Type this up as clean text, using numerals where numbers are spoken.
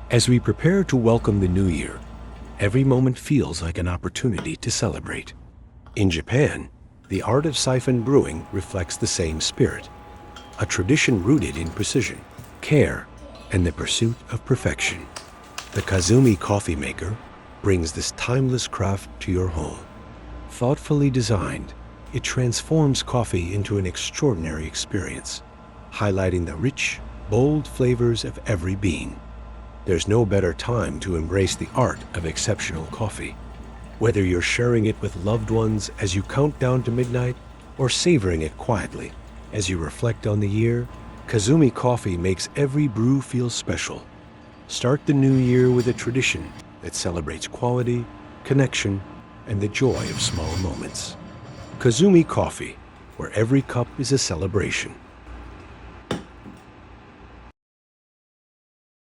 As we prepare to welcome the new year, every moment feels like an opportunity to celebrate. In Japan, the art of siphon brewing reflects the same spirit, a tradition rooted in precision, care, and the pursuit of perfection. The Kazumi Coffee maker brings this timeless craft to your home. Thoughtfully designed, it transforms coffee into an extraordinary experience, highlighting the rich, bold flavors of every bean. There's no better time to embrace the art of exceptional coffee. Whether you're sharing it with loved ones as you count down to midnight or savoring it quietly as you reflect on the year, Kazumi Coffee makes every brew feel special. Start the new year with a tradition that celebrates quality, connection, and the joy of small moments. Kazumi Coffee, where every cup is a celebration.